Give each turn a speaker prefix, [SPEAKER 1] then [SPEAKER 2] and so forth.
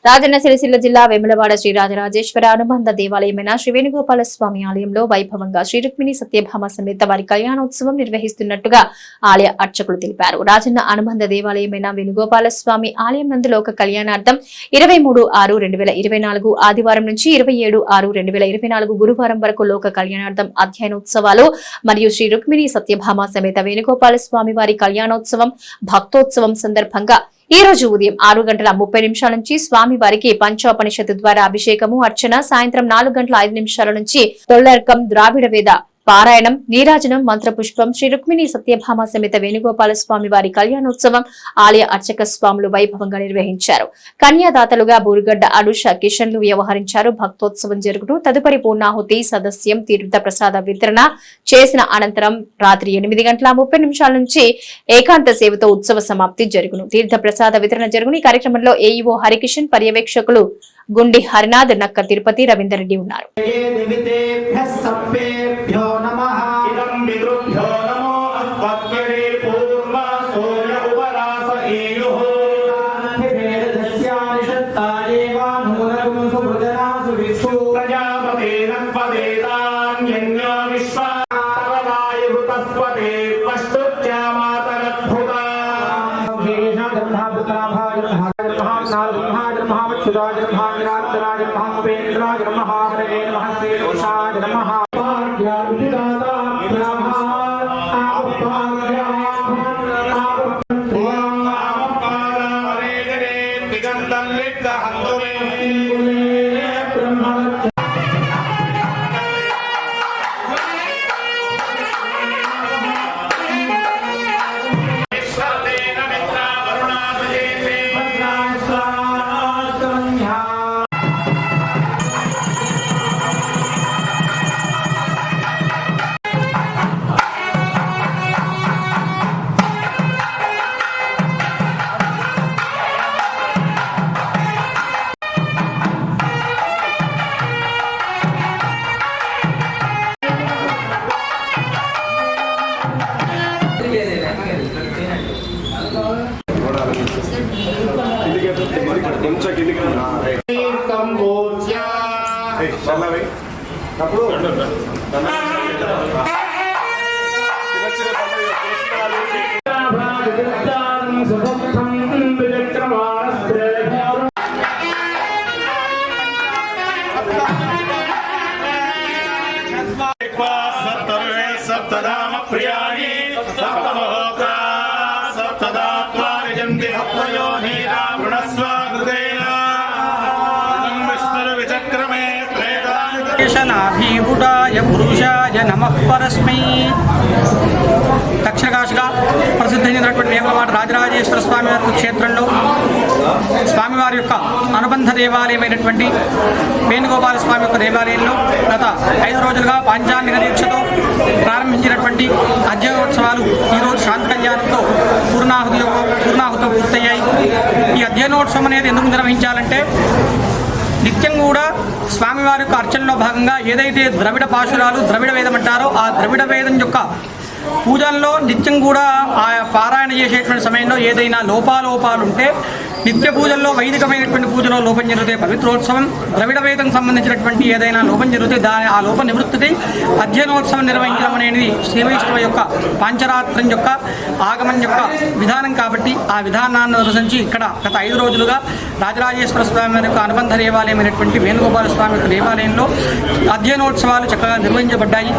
[SPEAKER 1] రాజన్న సిరిసిల్ల జిల్లా వేములవాడ శ్రీ రాజరాజేశ్వర అనుబంధ దేవాలయమైన శ్రీ వేణుగోపాల స్వామి ఆలయంలో వైభవంగా శ్రీ రుక్మిణి సత్యభామ సమేత వారి కళ్యాణోత్సవం నిర్వహిస్తున్నట్టుగా ఆలయ అర్చకులు తెలిపారు. రాజన్న అనుబంధ దేవాలయమైన వేణుగోపాల స్వామి ఆలయం నందు లోక కళ్యాణార్థం 23/6/2024 ఆదివారం నుంచి 27/6/2024 గురువారం వరకు లోక కళ్యాణార్థం అధ్యయనోత్సవాలు మరియు శ్రీ రుక్మిణి సత్యభామ సమేత వేణుగోపాల స్వామి వారి కళ్యాణోత్సవం భక్తోత్సవం సందర్భంగా ఈ రోజు ఉదయం 6:30 నుంచి స్వామి వారికి పంచోపనిషత్తు ద్వారా అభిషేకము అర్చన, సాయంత్రం 4:05 నుంచి తొల్లర్కం ద్రావిడ వేద పారాయణం, నీరాజనం, మంత్రపుష్పం, శ్రీ రుక్మిణి సత్యభామ సమేత వేణుగోపాల స్వామి వారి కళ్యాణోత్సవం ఆలయ అర్చక స్వాములు వైభవంగా నిర్వహించారు. కన్యాదాతలుగా బూరుగడ్డ అనుష కిషన్లు వ్యవహరించారు. భక్తోత్సవం జరుగుతూ తదుపరి పూర్ణాహుతి సదస్యం తీర్థ ప్రసాద వితరణ చేసిన అనంతరం రాత్రి 8:30 నుంచి ఏకాంత సేవతో ఉత్సవ సమాప్తి జరుగును. తీర్థ ప్రసాద వితరణ జరుగును. ఈ కార్యక్రమంలో ఏఈఓ హరికిషన్, పర్యవేక్షకులు గుండి హరినాథ్, నక్క తిరుపతి, రవీందర్ రెడ్డి ఉన్నారు.
[SPEAKER 2] నాభీభుడాయ పురుషాయ నమః పరస్మై. దక్షిణ కాశీగా ప్రసిద్ధి చెందినటువంటి వేములవాడ రాజరాజేశ్వర స్వామి వారి క్షేత్రంలో స్వామివారి యొక్క అనుబంధ దేవాలయమైనటువంటి వేణుగోపాల స్వామి యొక్క దేవాలయంలో గత 5 రోజులుగా పాంచాంగిక దీక్షతో ప్రారంభించినటువంటి అధ్యయనోత్సవాలు ఈరోజు శాంతి కళ్యాణంతో పూర్ణాహుతితో పూర్తయ్యాయి. ఈ అధ్యయనోత్సవం అనేది ఎందుకు నిర్వహించాలంటే నిత్యం కూడా స్వామివారి యొక్క అర్చనలో భాగంగా ఏదైతే ద్రవిడ పాశురాలు ద్రవిడ వేదం అంటారో ఆ ద్రవిడ వేదం యొక్క పూజల్లో నిత్యం కూడా ఆ పారాయణ చేసేటువంటి సమయంలో ఏదైనా లోపాలు ఉంటే నిత్య పూజల్లో వైదికమైనటువంటి పూజలో లోపం జరిగితే పవిత్రోత్సవం, ద్రవిడ వేదం సంబంధించినటువంటి ఏదైనా లోపం జరిగితే ఆ లోప నివృత్తికి అధ్యయనోత్సవం నిర్వహించడం అనేది శ్రీవైష్ణవ యొక్క పాంచరాత్రం యొక్క ఆగమం యొక్క విధానం. కాబట్టి ఆ విధానాన్ని అనుసరించి ఇక్కడ గత 5 రోజులుగా రాజరాజేశ్వర స్వామి యొక్క అనుబంధ దేవాలయమైనటువంటి వేణుగోపాల స్వామి యొక్క దేవాలయంలో అధ్యయనోత్సవాలు చక్కగా నిర్వహించబడ్డాయి.